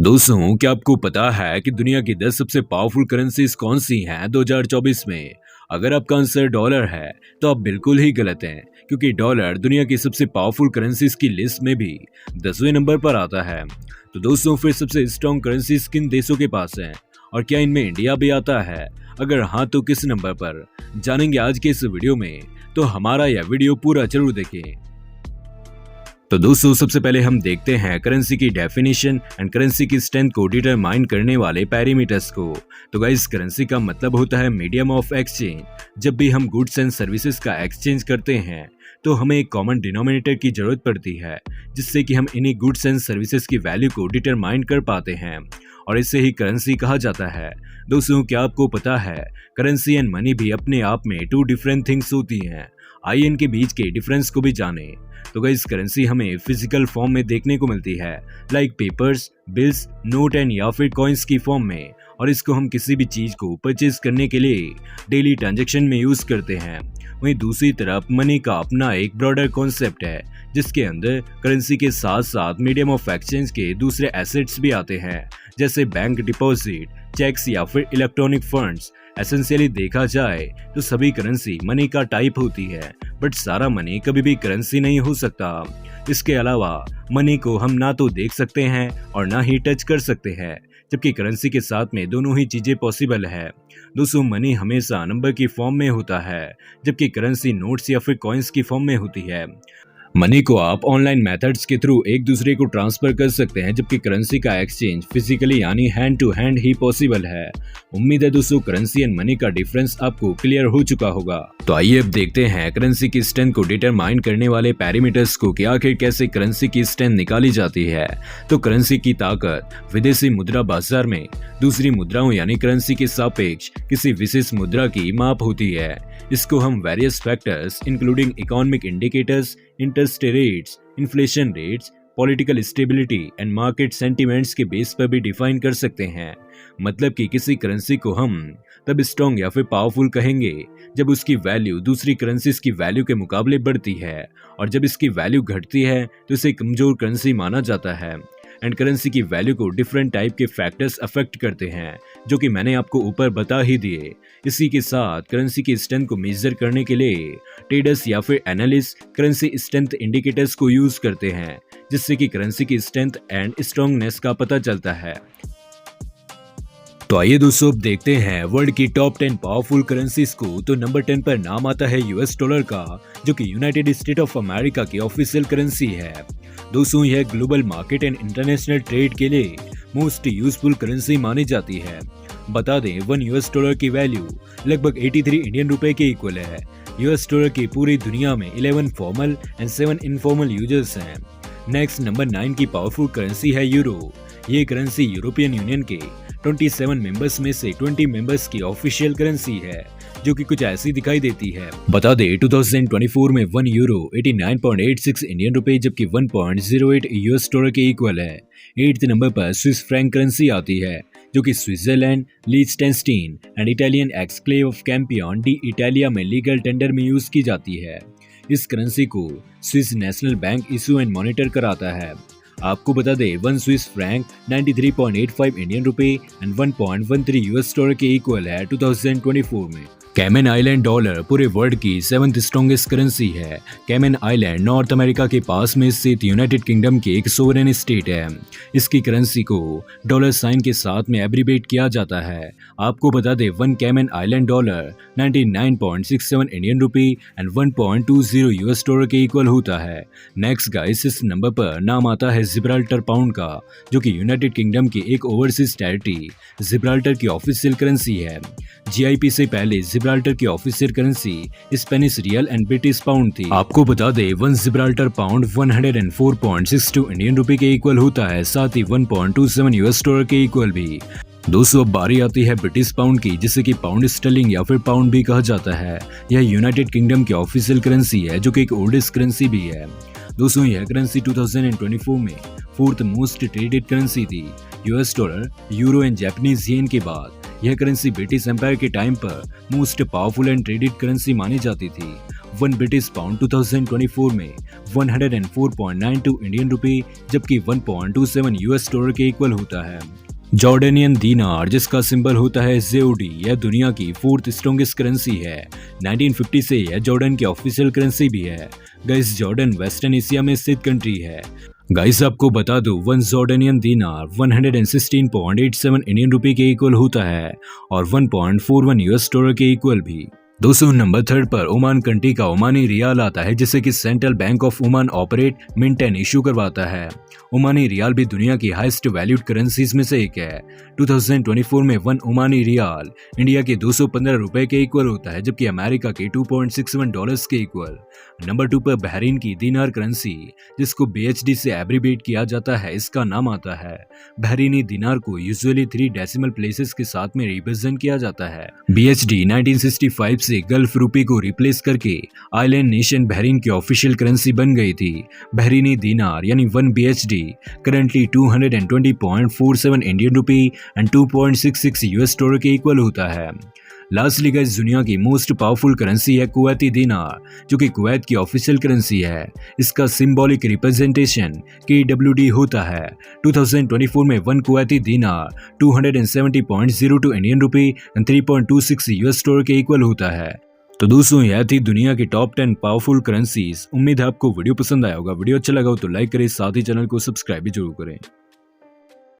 दोस्तों, क्या आपको पता है कि दुनिया की 10 सबसे पावरफुल करेंसीज कौन सी हैं 2024 में? अगर आपका आंसर डॉलर है तो आप बिल्कुल ही गलत हैं, क्योंकि डॉलर दुनिया की सबसे पावरफुल करेंसीज की लिस्ट में भी 10वें नंबर पर आता है। तो दोस्तों, फिर सबसे स्ट्रॉन्ग करेंसीज किन देशों के पास हैं और क्या इनमें इंडिया भी आता है? अगर हाँ तो किस नंबर पर? जानेंगे आज के इस वीडियो में, तो हमारा यह वीडियो पूरा जरूर देखें। तो दोस्तों, सबसे पहले हम देखते हैं करेंसी की डेफिनेशन एंड करेंसी की स्ट्रेंथ को डिटरमाइन करने वाले पैरामीटर्स को। तो गाइस, करेंसी का मतलब होता है मीडियम ऑफ एक्सचेंज। जब भी हम गुड्स एंड सर्विसेज का एक्सचेंज करते हैं तो हमें एक कॉमन डिनोमिनेटर की जरूरत पड़ती है, जिससे कि हम इन्हीं गुड्स एंड सर्विसेज की वैल्यू को डिटरमाइन कर पाते हैं, और इसे ही करेंसी कहा जाता है। दोस्तों, क्या आपको पता है करेंसी एंड मनी भी अपने आप में टू डिफरेंट थिंग्स होती हैं? आइए इनके बीच के डिफरेंस को भी जाने। तो गाइस, करेंसी हमें फिजिकल फॉर्म में देखने को मिलती है, like papers, bills, note and या फिर कॉइन्स की फॉर्म में, और इसको हम किसी भी चीज को परचेज करने के लिए डेली ट्रांजैक्शन में यूज करते हैं। वहीं दूसरी तरफ मनी का अपना एक ब्रॉडर कॉन्सेप्ट है, जिसके अंदर करेंसी के साथ साथ मीडियम ऑफ एक्सचेंज के दूसरे एसेट्स भी आते हैं, जैसे बैंक डिपॉजिट, चेक्स या फिर इलेक्ट्रॉनिक फंड्स। एसेंशियली देखा जाए तो सभी करेंसी मनी का टाइप होती है, बट सारा मनी कभी भी करेंसी नहीं हो सकता। इसके अलावा मनी को हम ना तो देख सकते हैं और ना ही टच कर सकते हैं, जबकि करेंसी के साथ में दोनों ही चीजें पॉसिबल है। दोस्तों, मनी हमेशा नंबर की फॉर्म में होता है, जबकि करेंसी नोट्स या फिर कॉइन्स की फॉर्म में होती है। मनी को आप ऑनलाइन मेथड्स के थ्रू एक दूसरे को ट्रांसफर कर सकते हैं, जबकि करेंसी का एक्सचेंज फिजिकली यानी हैंड टू हैंड ही पॉसिबल है। उम्मीद है दोस्तों, करेंसी एंड मनी का डिफरेंस आपको क्लियर हो चुका होगा। तो आइए अब देखते हैं करेंसी की स्ट्रेंथ को डिटरमाइन करने वाले पैरामीटर्स को, कि आखिर कैसे करेंसी की स्ट्रेंथ निकाली जाती है। तो करेंसी की ताकत विदेशी मुद्रा बाजार में दूसरी मुद्राओं यानी करेंसी के सापेक्ष किसी विशेष मुद्रा की माप होती है। इसको हम various factors including economic indicators, interest rates, inflation rates, political stability and market sentiments के बेस पर भी डिफाइन कर सकते हैं। मतलब कि किसी करेंसी को हम तब स्ट्रॉन्ग या फिर पावरफुल कहेंगे जब उसकी वैल्यू दूसरी करेंसीज की वैल्यू के मुकाबले बढ़ती है, और जब इसकी वैल्यू घटती है तो इसे कमजोर करेंसी माना जाता है। एंड करेंसी की वैल्यू को डिफरेंट टाइप के फैक्टर्स अफेक्ट करते हैं, जो कि मैंने आपको ऊपर बता ही दिए। इसी के साथ करेंसी की स्ट्रेंथ को मेजर करने के लिए ट्रेडर्स या फिर एनालिस्ट करेंसी स्ट्रेंथ इंडिकेटर्स को यूज करते हैं, जिससे कि करेंसी की स्ट्रेंथ एंड स्ट्रॉन्गनेस का पता चलता है। तो आइए दोस्तों, अब देखते हैं वर्ल्ड की टॉप 10 पावरफुल करेंसीज को। तो नंबर 10 पर नाम आता है यूएस डॉलर का, जो कि यूनाइटेड स्टेट ऑफ अमेरिका की ऑफिशियल करेंसी है। दोस्तों, यह global market and international trade के लिए मोस्ट यूजफुल करेंसी मानी जाती है। बता दें, 1 यूएस डॉलर की वैल्यू लगभग 83 इंडियन रुपए के इक्वल है। यूएस डॉलर की पूरी दुनिया में 11 फॉर्मल एंड 7 इनफॉर्मल यूजर्स हैं। नेक्स्ट, नंबर 9 की पावरफुल करेंसी है यूरो। ये करेंसी यूरोपियन यूनियन के 27 मेंबर्स में से 20 मेंबर्स की ऑफिशियल करेंसी है, जो कि कुछ ऐसी दिखाई देती है। बता दें, 2024 में 1 यूरो 89.86 इंडियन रुपए, जबकि 1.08 यूएस डॉलर के इक्वल है। 8th नंबर पर स्विस फ्रैंक करेंसी आती है, जो कि स्विट्जरलैंड, लिechtenstein and Italian exclave of Campione di Italia में लीगल टेंडर में यूज की जाती है। इस करेंसी को Swiss national bank issue and monitor कराता है। आपको बता दें, 1 स्विस फ्रैंक 93.85 इंडियन रुपए एंड 1.13 यूएस डॉलर के इक्वल है 2024 में। कैमन आइलैंड डॉलर पूरे वर्ल्ड की 7th स्ट्रॉन्गेस्ट करेंसी है। कैमन आइलैंड नॉर्थ अमेरिका के पास में स्थित यूनाइटेड किंगडम की एक सोवरेन स्टेट है। इसकी करेंसी को डॉलर साइन के साथ में एब्रिवेट किया जाता है। आपको बता दें, 1 कैमन आइलैंड डॉलर 99.67 इंडियन रुपए एंड 1.20 यूएस डॉलर के इक्वल होता है। नेक्स्ट गाइस, इस नंबर पर नाम आता है जिब्राल्टर पाउंड का, जो कि यूनाइटेड किंगडम की एक ओवरसीज टेरिटरी जिब्राल्टर की ऑफिशियल करेंसी है। जीआईपी से पहले जिब्राल्टर की official currency Spanish real and British pound थी। आपको बता दें, 1 जिब्राल्टर पाउंड 104.62 इंडियन रुपए के इक्वल होता है, साथ ही 1.27 यूएस डॉलर के इक्वल भी। दोस्तों, अब बारी आती है ब्रिटिश पाउंड की, जिसे कि पाउंड स्टर्लिंग या फिर पाउंड भी कहा जाता है। यह यूनाइटेड किंगडम की ऑफिशियल करेंसी है, जो कि एक ओल्डेस्ट करेंसी भी है। दोस्तों, यह करेंसी 2024 में 4th मोस्ट ट्रेडेड करेंसी थी। US dollar, euro and Japanese yen के बाद यह करेंसी ब्रिटिश एम्पायर के टाइम पर most powerful and traded currency मानी जाती थी। 1 ब्रिटिश पाउंड 2024 में 104.92 इंडियन रुपी जबकि 1.27 यूएस डॉलर के इक्वल होता है। जॉर्डेनियन दीनार, जिसका सिंबल होता है जेओडी, यह दुनिया की 4th स्ट्रॉन्गेस्ट करेंसी है। 1950 से यह जॉर्डन की ऑफिशियल करेंसी भी है। गाइस, जॉर्डन वेस्टर्न एशिया में स्थित कंट्री है। गाइस, आपको बता दो 1 जॉर्डेनियन दीनार 116.87 इंडियन रुपी के इक्वल होता है और 1.41 यूएस डॉलर के इक्वल भी। दोस्तों, नंबर 3 पर ओमान कंट्री का ओमानी रियाल आता है, जिसे कि central bank of Oman operate, mint and issue करवाता है। ओमानी रियाल भी दुनिया की हाईएस्ट वैल्यूड करेंसीज में से एक है। 2024 में 1 ओमानी रियाल इंडिया के 215 रुपए के इक्वल होता है, जबकि अमेरिका के 2.61 डॉलर्स के इक्वल। नंबर 2 पर बहरीन की दीनार करेंसी, जिसको BHD से एब्रीविएट किया जाता है, इसका नाम आता है। बहरीनी दीनार को यूजुअली 3 डेसिमल प्लेसेस के साथ में रिप्रेजेंट किया जाता है। BHD 1965 से गल्फ रुपी को रिप्लेस करके आइलैंड नेशन बहरीन की ऑफिशियल करेंसी बन गई थी। बहरीनी दीनार यानी 1 BHD currently 220.47 Indian rupee and 2.66 US dollar के इक्वल होता है। लास्टली गाइस, दुनिया की मोस्ट पावरफुल करेंसी है कुवैती दीनार, जो कि कुवैत की ऑफिशियल करेंसी है। इसका सिंबॉलिक रिप्रेजेंटेशन KWD होता है। 2024 में 1 Kuwaiti dinar 270.02 Indian rupee and 3.26 US dollar के इक्वल होता है। तो दोस्तों, यह थी दुनिया की टॉप 10 पावरफुल करेंसीज। उम्मीद है आपको वीडियो पसंद आया होगा। वीडियो अच्छा लगा हो तो लाइक करें, साथ ही चैनल को सब्सक्राइब भी जरूर करें।